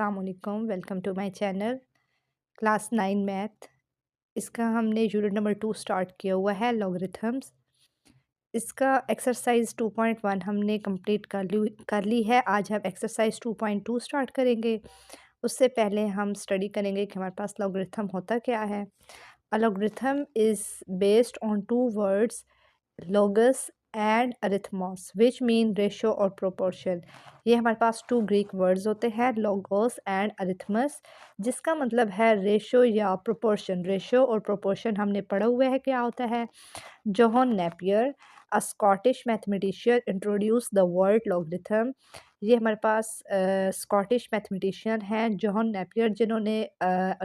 अस्सलाम वालेकुम, welcome to my channel. Class 9 math, इसका हमने यूनिट नंबर 2 स्टार्ट किया हुआ है, लॉगरिथम्स। इसका एक्सरसाइज 2.1 हमने कंप्लीट कर ली है। आज हम एक्सरसाइज 2.2 स्टार्ट करेंगे। उससे पहले हम स्टडी करेंगे कि हमारे पास लॉगरिथम होता क्या है। A logarithm is based on two words, logos and arithmos, which mean ratio और प्रोपोर्शन। ये हमारे पास टू ग्रीक वर्ड्स होते हैं, लोगोस एंड अरिथमस, जिसका मतलब है रेशो या प्रोपोर्शन। रेशो और प्रोपोर्शन हमने पढ़ा हुआ है क्या होता है। Johan Napier, a Scottish mathematician, introduce the word logarithm. ये हमारे पास स्कॉटिश मैथमेटिशियन हैं जोहन नेपियर, जिन्होंने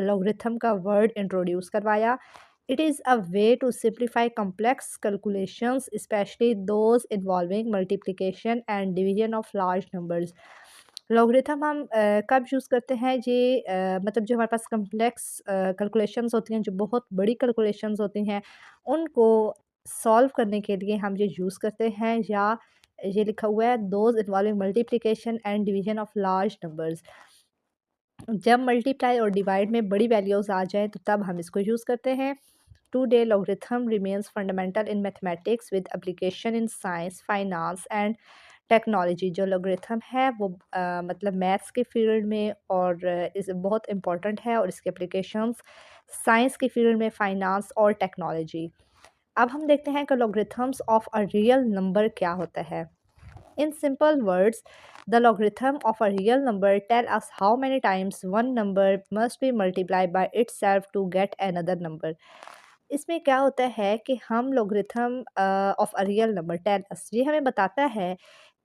लॉगरिथम का वर्ड इंट्रोड्यूस करवाया। It is a way to simplify complex calculations, especially those involving multiplication and division of large numbers. Logarithm हम कब use करते हैं ये मतलब जो हमारे पास कम्प्लेक्स कैलकुलेशंस होती हैं, जो बहुत बड़ी कैलकुलेशंस होती हैं, उनको सॉल्व करने के लिए हम ये यूज़ करते हैं। या ये लिखा हुआ है those involving multiplication and division of large numbers. जब मल्टीप्लाई और डिवाइड में बड़ी वैल्यूज़ आ जाएँ तो तब हम इसको यूज़ करते हैं। Today, logarithm remains fundamental in mathematics with application in science, finance and technology. जो लोगरिथम है वो मतलब मैथ्स के फील्ड में और इस बहुत इम्पॉर्टेंट है, और इसके एप्लीकेशंस साइंस के फील्ड में, फाइनेंस और टेक्नोलॉजी। अब हम देखते हैं कि लोगरिथम्स ऑफ अ रियल नंबर क्या होता है। In simple words, the logarithm of a real number tell us how many times one number must be multiplied by itself to get another number। इसमें क्या होता है कि हम logarithm of a real number tell us, ये हमें बताता है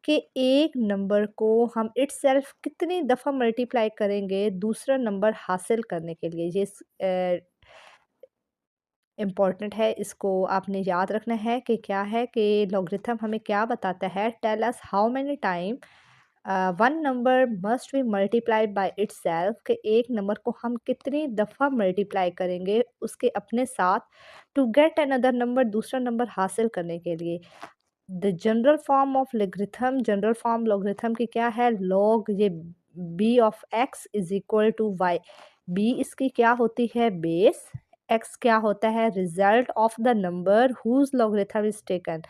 कि एक नंबर को हम इटसेल्फ कितनी दफ़ा मल्टीप्लाई करेंगे दूसरा नंबर हासिल करने के लिए। ये इम्पॉर्टेंट है, इसको आपने याद रखना है कि क्या है कि लॉगरिथम हमें क्या बताता है। Tell us how many time one number must be multiplied by itself, कि एक नंबर को हम कितनी दफ़ा मल्टीप्लाई करेंगे उसके अपने साथ, टू गेट अनदर नंबर, दूसरा नंबर हासिल करने के लिए। The general form of logarithm, general form logarithm की क्या है, लॉग ये b of x is equal to y. B इसकी क्या होती है, बेस। एक्स क्या होता है, result of the number whose logarithm is taken.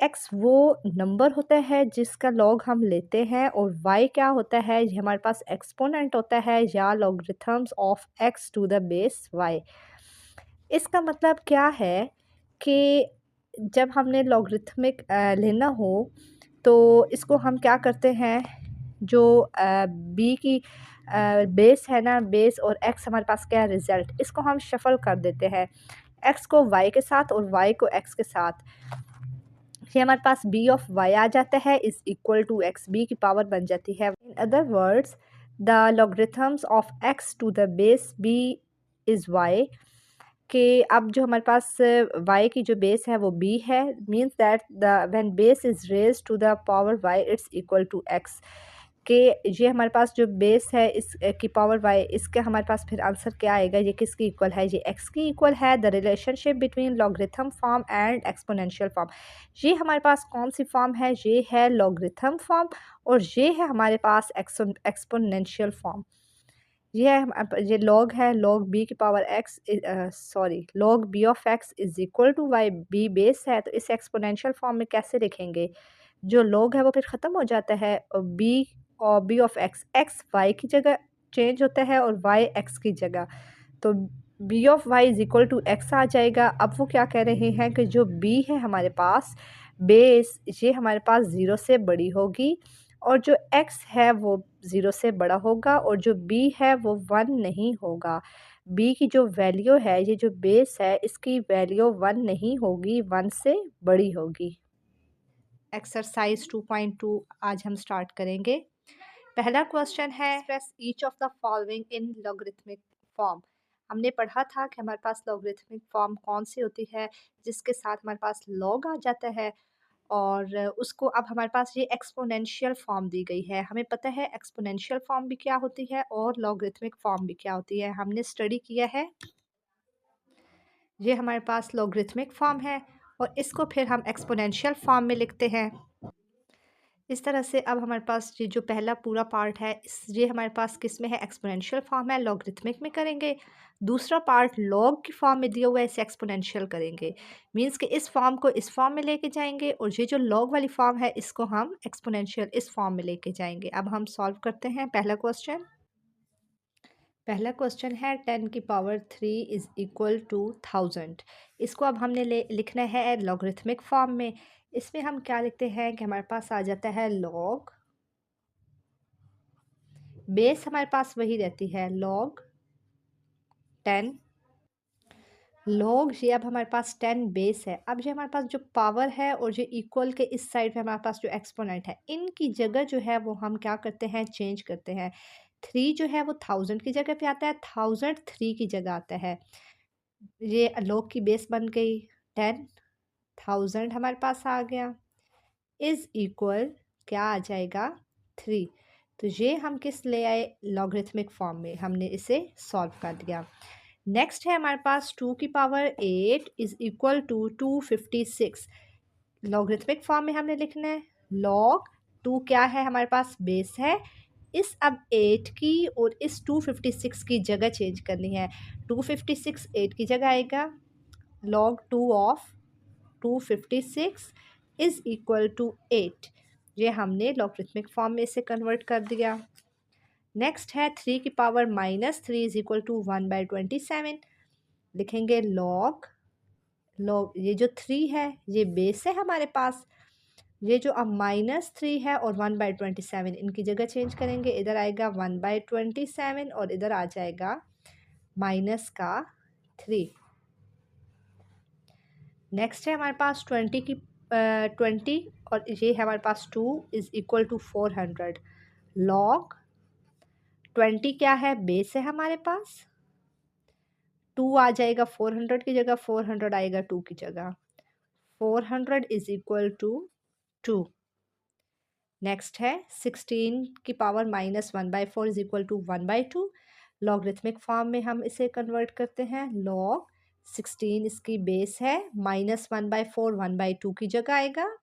X वो नंबर होता है जिसका लॉग हम लेते हैं, और वाई क्या होता है, ये हमारे पास एक्सपोनेंट होता है या logarithms of x to the base y. इसका मतलब क्या है कि जब हमने लॉगरिथमिक लेना हो तो इसको हम क्या करते हैं, जो बी की बेस है ना, बेस और एक्स हमारे पास क्या है, रिज़ल्ट, इसको हम शफ़ल कर देते हैं, एक्स को वाई के साथ और वाई को एक्स के साथ। ये हमारे पास बी ऑफ वाई आ जाता है is equal to x, b की पावर बन जाती है। In other words, the logarithms of x to the base b is y, कि अब जो हमारे पास y की जो बेस है वो b है, means that the when base is raised to the power y it's equal to x, कि ये हमारे पास जो बेस है इस की पावर y, इसका हमारे पास फिर आंसर क्या आएगा, ये किसकी इक्वल है, ये x की इक्वल है। The relationship between logarithm form and exponential form, ये हमारे पास कौन सी फॉर्म है, ये है लॉगरिथम फॉर्म, और ये है हमारे पास एक्सपोनेंशियल फॉर्म। ये है ये लॉग है, लॉग बी की power x, sorry log b of x is equal to y, b base है तो इस एक्सपोनेंशियल फॉर्म में कैसे लिखेंगे, जो लॉग है वो फिर ख़त्म हो जाता है, और b of x, x y की जगह चेंज होता है और वाई एक्स की जगह, तो B of Y is equal to X आ जाएगा। अब वो क्या कह रहे हैं कि जो बी है हमारे पास बेस, ये हमारे पास ज़ीरो से बड़ी होगी, और जो x है वो ज़ीरो से बड़ा होगा, और जो b है वो 1 नहीं होगा। b की जो वैल्यू है, ये जो बेस है इसकी वैल्यू 1 नहीं होगी, 1 से बड़ी होगी। एक्सरसाइज 2.2 आज हम स्टार्ट करेंगे। पहला क्वेश्चन है, express each of the following in logarithmic form. हमने पढ़ा था कि हमारे पास लॉगरिथमिक फॉर्म कौन सी होती है, जिसके साथ हमारे पास लॉग आ जाता है, और उसको अब हमारे पास ये एक्सपोनेंशियल फॉर्म दी गई है। हमें पता है एक्सपोनेंशियल फॉर्म भी क्या होती है और लॉगरिथमिक फॉर्म भी क्या होती है, हमने स्टडी किया है। ये हमारे पास लॉगरिथमिक फॉर्म है और इसको फिर हम एक्सपोनेंशियल फॉर्म में लिखते हैं। इस तरह से अब हमारे पास ये जो पहला पूरा पार्ट है ये हमारे पास किस में है, एक्सपोनेंशियल फॉर्म है, लॉगरिथमिक में करेंगे। दूसरा पार्ट लॉग की फॉर्म में दिया हुआ है, इसे एक्सपोनेंशियल करेंगे। मींस कि इस फॉर्म को इस फॉर्म में लेके जाएंगे और ये जो लॉग वाली फॉर्म है इसको हम एक्सपोनेंशियल इस फॉर्म में लेके जाएंगे। अब हम सॉल्व करते हैं पहला क्वेश्चन। पहला क्वेश्चन है 10⁻³ इज़ इक्वल टू 1000। इसको अब हमने लिखना है लॉगरिथमिक फॉर्म में। इसमें हम क्या लिखते हैं कि हमारे पास आ जाता है लॉग, बेस हमारे पास वही रहती है लॉग 10। लॉग ये अब हमारे पास 10 बेस है। अब ये हमारे पास जो पावर है और जो इक्वल के इस साइड पे हमारे पास जो एक्सपोनेंट है, इनकी जगह जो है वो हम क्या करते हैं, चेंज करते हैं। 3 जो है वो 1000 की जगह पे आता है, 1000 3 की जगह आता है। ये लॉग की बेस बन गई 10, 1000 हमारे पास आ गया, इज़ इक्वल क्या आ जाएगा 3। तो ये हम किस ले आए, लॉगरिथमिक फॉर्म में हमने इसे सॉल्व कर दिया। नेक्स्ट है हमारे पास 2⁸ is equal to 256। Logarithmic form में हमने लिखना है लॉग 2 क्या है हमारे पास, बेस है। इस अब 8 की और इस 256 की जगह चेंज करनी है। 256 8 की जगह आएगा, log 2 of 256 is equal to 8। ये हमने लॉगरिथमिक फॉर्म में इसे कन्वर्ट कर दिया। नेक्स्ट है 3⁻³ इज़ इक्वल टू 1/27। लिखेंगे लॉग लॉग ये जो 3 है ये बेस है हमारे पास। ये जो अब -3 है और 1/27 इनकी जगह चेंज करेंगे। इधर आएगा 1/27 और इधर आ जाएगा माइनस का 3। नेक्स्ट है हमारे पास 20 और ये है हमारे पास 2 इज़ इक्वल टू 400। लॉग 20 क्या है, बेस है हमारे पास। 2 आ जाएगा 400 की जगह, 400 आएगा 2 की जगह। 400 इज़ इक्वल टू 2। नेक्स्ट है 16⁻⁻1/4 is equal to 1/2। Logarithmic form में हम इसे कन्वर्ट करते हैं। लॉग 16 इसकी बेस है, -1/4 1/2 की जगह आएगा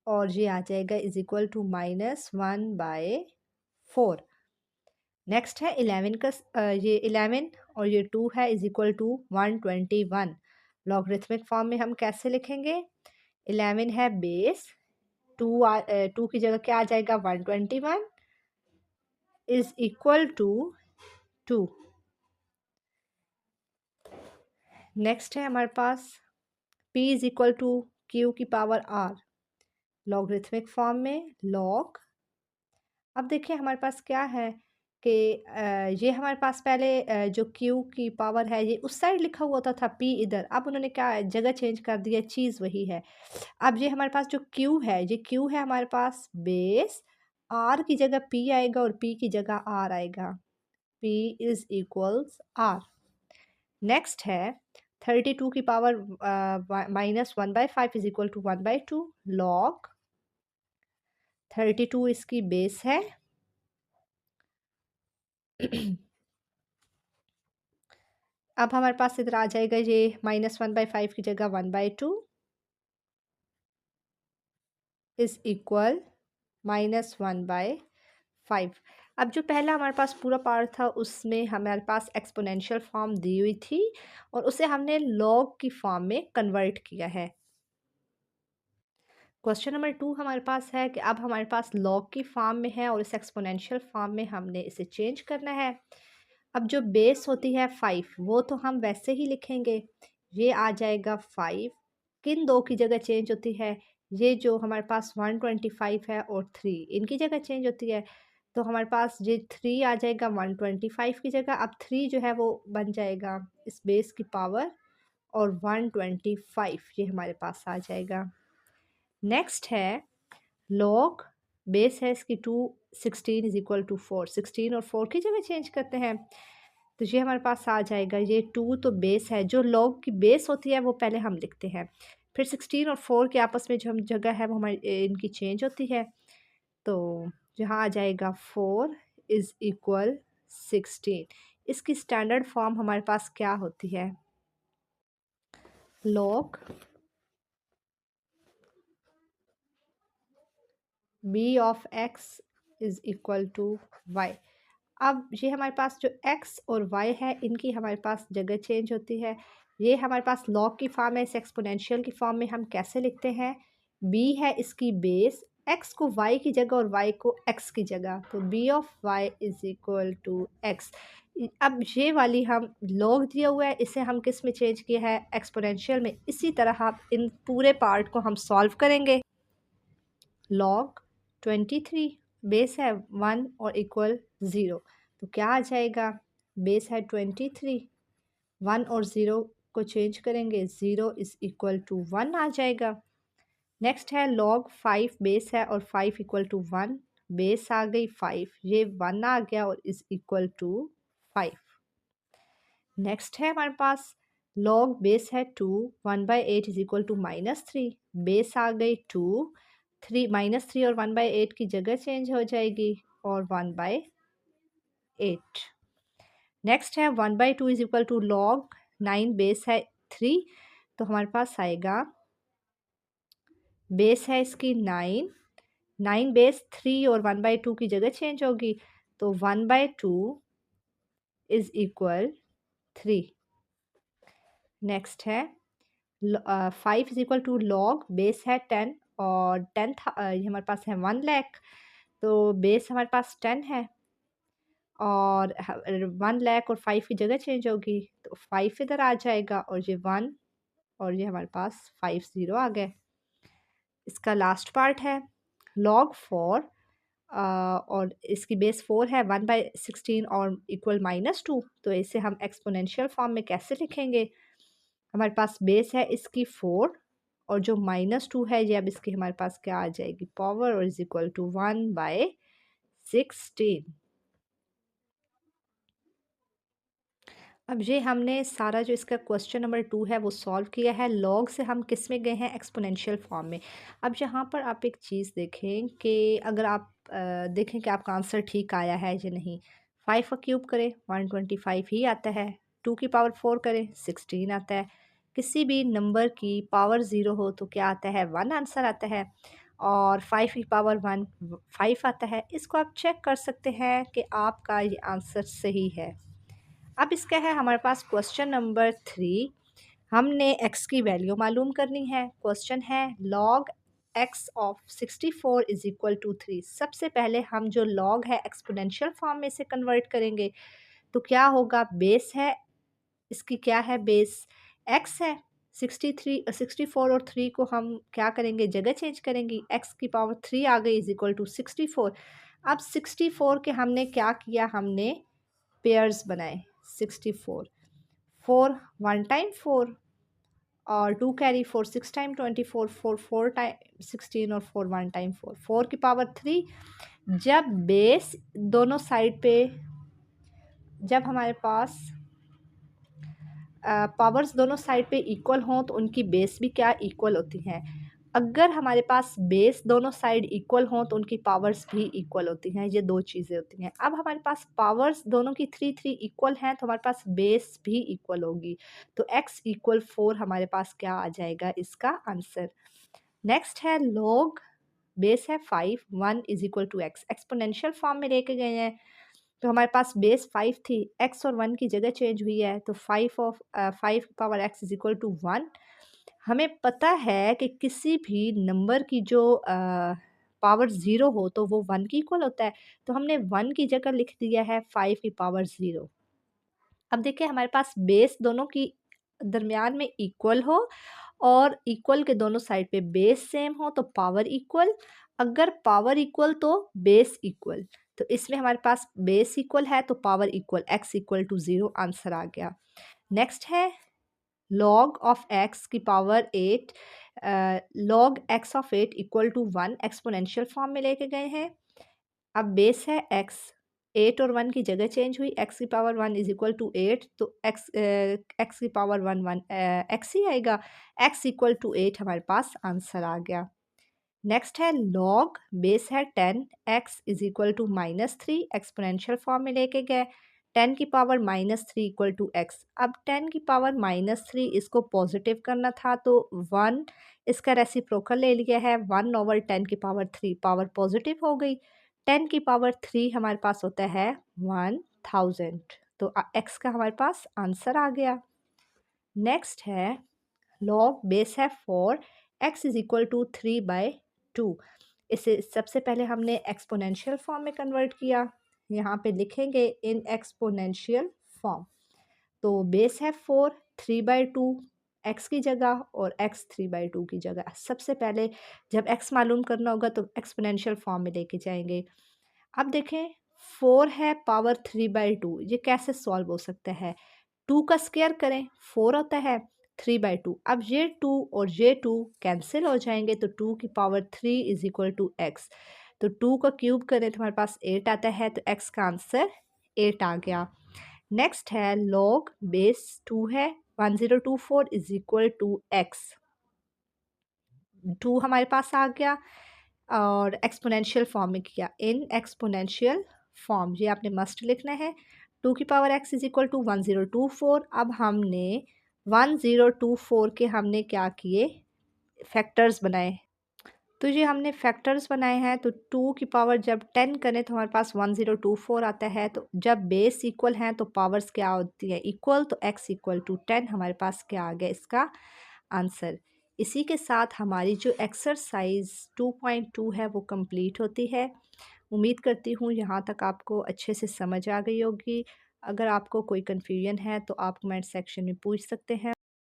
और ये आ जाएगा इज़ इक्वल टू -1/4। नेक्स्ट है 11 का ये 11 और ये 2 है is equal to 121। Logarithmic form में हम कैसे लिखेंगे, 11 है बेस, 2 की जगह क्या आ जाएगा 121 इज़ इक्वल टू 2। नेक्स्ट है हमारे पास p is equal to Q⁻r। Logarithmic form में लॉग, अब देखिए हमारे पास क्या है कि ये हमारे पास पहले जो Q की पावर है ये उस साइड लिखा हुआ था P इधर। अब उन्होंने क्या जगह चेंज कर दिया, चीज़ वही है। अब ये हमारे पास जो Q है, ये Q है हमारे पास बेस, R की जगह P आएगा और P की जगह R आएगा। P is equals R। Next है 32 की power -1/5 is equal to 1/2। Log 32 इसकी बेस है। अब हमारे पास इधर आ जाएगा ये -1/5 की जगह 1/2 इज़ इक्वल -1/5। अब जो पहला हमारे पास पूरा पार्ट था उसमें हमारे पास एक्सपोनेंशियल फॉर्म दी हुई थी और उसे हमने लॉग की फॉर्म में कन्वर्ट किया है। क्वेश्चन नंबर 2 हमारे पास है कि अब हमारे पास लॉग की फॉर्म में है और इस एक्सपोनेंशियल फॉर्म में हमने इसे चेंज करना है। अब जो बेस होती है 5 वो तो हम वैसे ही लिखेंगे, ये आ जाएगा 5। किन दो की जगह चेंज होती है, ये जो हमारे पास 125 है और 3 इनकी जगह चेंज होती है। तो हमारे पास ये 3 आ जाएगा 125 की जगह। अब 3 जो है वो बन जाएगा इस बेस की पावर और 125 ये हमारे पास आ जाएगा। नेक्स्ट है लॉग, बेस है इसकी 2, 16 इज इक्वल टू 4। 16 और 4 की जगह चेंज करते हैं तो ये हमारे पास आ जाएगा, ये 2 तो बेस है, जो लॉग की बेस होती है वो पहले हम लिखते हैं, फिर 16 और 4 के आपस में जो हम जगह है वो हमारी इनकी चेंज होती है। तो यहाँ आ जाएगा 4 इज़ इक्वल 16। इसकी स्टैंडर्ड फॉर्म हमारे पास क्या होती है, log b of x is equal to y. अब ये हमारे पास जो x और y है इनकी हमारे पास जगह चेंज होती है। ये हमारे पास लॉग की फॉर्म है, इस एक्सपोनेंशियल की फॉर्म में हम कैसे लिखते हैं? b है इसकी बेस, x को y की जगह और y को x की जगह, तो b of y is equal to x। अब ये वाली हम लॉग दिया हुआ है, इसे हम किस में चेंज किया है? एक्सपोनेंशियल में। इसी तरह आप इन पूरे पार्ट को हम सॉल्व करेंगे। लॉग 23 बेस है 1 और इक्वल 0, तो क्या आ जाएगा? बेस है 23, 1 और 0 को चेंज करेंगे, 0 इज़ इक्वल टू 1 आ जाएगा। नेक्स्ट है लॉग 5 बेस है और 5 इक्वल टू 1, बेस आ गई 5, ये 1 आ गया और इज़ इक्वल टू 5। नेक्स्ट है हमारे पास लॉग बेस है 2, 1/8 इज इक्वल टू -3, बेस आ गई 2, 3 -3 और 1/8 की जगह चेंज हो जाएगी और 1/8। नेक्स्ट है 1/2 is equal to log 9 base है 3, तो हमारे पास आएगा बेस है इसकी 9, 9 बेस 3 और 1/2 की जगह चेंज होगी, तो 1/2 इज इक्वल 3। नेक्स्ट है 5 is equal to log base है 10 और 10 ये हमारे पास है 1 लाख, तो बेस हमारे पास 10 है और 1 लाख और 5 की जगह चेंज होगी, तो 5 इधर आ जाएगा और ये 1 और ये हमारे पास 5 0 आ गए। इसका लास्ट पार्ट है लॉग 4 और इसकी बेस 4 है 1/16 और इक्वल -2, तो इसे हम एक्सपोनेंशियल फॉर्म में कैसे लिखेंगे? हमारे पास बेस है इसकी 4 और जो -2 है ये अब इसकी हमारे पास क्या आ जाएगी? पावर और इज इक्वल टू 1/16। अब ये हमने सारा जो इसका क्वेश्चन नंबर 2 है वो सॉल्व किया है। लॉग से हम किस में गए हैं? एक्सपोनेंशियल फॉर्म में। अब यहाँ पर आप एक चीज़ देखें कि अगर आप देखें कि आपका आंसर ठीक आया है या नहीं। 5 का क्यूब करें 125 ही आता है, 2 की पावर 4 करें 16 आता है। किसी भी नंबर की पावर 0 हो तो क्या आता है? 1 आंसर आता है और 5 की पावर 1 5 आता है। इसको आप चेक कर सकते हैं कि आपका ये आंसर सही है। अब इसका है हमारे पास क्वेश्चन नंबर 3। हमने x की वैल्यू मालूम करनी है। क्वेश्चन है log x of 64 is equal to 3। सबसे पहले हम जो लॉग है एक्सपोनेंशियल फॉर्म में से कन्वर्ट करेंगे, तो क्या होगा? बेस है इसकी क्या है? बेस x है 64 और 3 को हम क्या करेंगे? जगह चेंज करेंगे, x की पावर 3 आ गई इज इक्वल टू 64। अब 64 के हमने क्या किया? हमने पेयर्स बनाए 64, 4 1 टाइम 4 और 2 कैरी 4 6 टाइम 24, 4 4 टाइम 16 और 4 1 टाइम 4, 4 की पावर 3। जब बेस दोनों साइड पे, जब हमारे पास पावर्स दोनों साइड पे इक्वल हों तो उनकी बेस भी क्या इक्वल होती हैं। अगर हमारे पास बेस दोनों साइड इक्वल हों तो उनकी पावर्स भी इक्वल होती हैं। ये दो चीज़ें होती हैं। अब हमारे पास पावर्स दोनों की 3 3 इक्वल हैं तो हमारे पास बेस भी इक्वल होगी, तो x इक्वल 4 हमारे पास क्या आ जाएगा? इसका आंसर। नेक्स्ट है लॉग बेस है 5, 1 is equal to x. Exponential form में लेके गए हैं तो हमारे पास बेस 5 थी, x और 1 की जगह चेंज हुई है, तो 5 power x is equal to 1। हमें पता है कि किसी भी नंबर की जो पावर 0 हो तो वो 1 की इक्वल होता है, तो हमने 1 की जगह लिख दिया है 5 की पावर 0। अब देखिए हमारे पास बेस दोनों की दरमियान में इक्वल हो और इक्वल के दोनों साइड पे बेस सेम हो तो पावर इक्वल, अगर पावर इक्वल तो बेस इक्वल, तो इसमें हमारे पास बेस इक्वल है तो power equal, x equal to 0 answer आ गया। नेक्स्ट है लॉग ऑफ x की power 8, log x of 8 equal to 1। Exponential form में लेके गए हैं। अब बेस है x, 8 और 1 की जगह चेंज हुई, x की पावर 1 इज इक्वल टू 8, तो x की पावर 1 x ही आएगा, x इक्वल टू 8 हमारे पास आंसर आ गया। नेक्स्ट है लॉग बेस है 10, x is equal to -3। Exponential form में लेके गए, 10 की पावर -3 इक्वल टू x। अब 10 की पावर -3 इसको पॉजिटिव करना था तो 1 इसका रेसिप्रोकल ले लिया है, 1/10 की पावर 3 पावर पॉजिटिव हो गई। 10 की पावर 3 हमारे पास होता है 1000, तो x का हमारे पास आंसर आ गया। नेक्स्ट है लॉग बेस है 4, x इज इक्वल टू 3/2। इसे सबसे पहले हमने एक्सपोनेंशियल फॉर्म में कन्वर्ट किया, यहाँ पे लिखेंगे इन एक्सपोनेंशियल फॉर्म। तो बेस है 4, 3/2 x की जगह और x 3/2 की जगह। सबसे पहले जब x मालूम करना होगा तो एक्सपोनेंशियल फॉर्म में लेके जाएंगे। अब देखें 4 है पावर 3/2, ये कैसे सॉल्व हो सकता है? 2 का स्क्वायर करें, 4 होता है 3/2। अब ये 2 और ये 2 कैंसिल हो जाएंगे तो 2 की power 3 is equal to x। तो 2 का क्यूब करें तो हमारे पास 8 आता है, तो x का आंसर 8 आ गया। नेक्स्ट है लॉग बेस 2 है 1024 इज इक्वल टू x। 2 हमारे पास आ गया और एक्सपोनेंशियल फॉर्म में किया, इन एक्सपोनेंशियल फॉर्म, ये आपने मस्ट लिखना है। 2 की power x is equal to 1024। अब हमने 1024 के हमने क्या किए, फैक्टर्स बनाए। तो ये हमने फैक्टर्स बनाए हैं, तो 2 की पावर जब 10 करें तो हमारे पास 1024 आता है। तो जब बेस इक्वल हैं तो पावर्स क्या होती है, इक्वल, तो x इक्वल टू 10 हमारे पास क्या आ गया इसका आंसर। इसी के साथ हमारी जो एक्सरसाइज 2.2 है वो कंप्लीट होती है। उम्मीद करती हूँ यहाँ तक आपको अच्छे से समझ आ गई होगी। अगर आपको कोई कन्फ्यूजन है तो आप कमेंट सेक्शन में पूछ सकते हैं।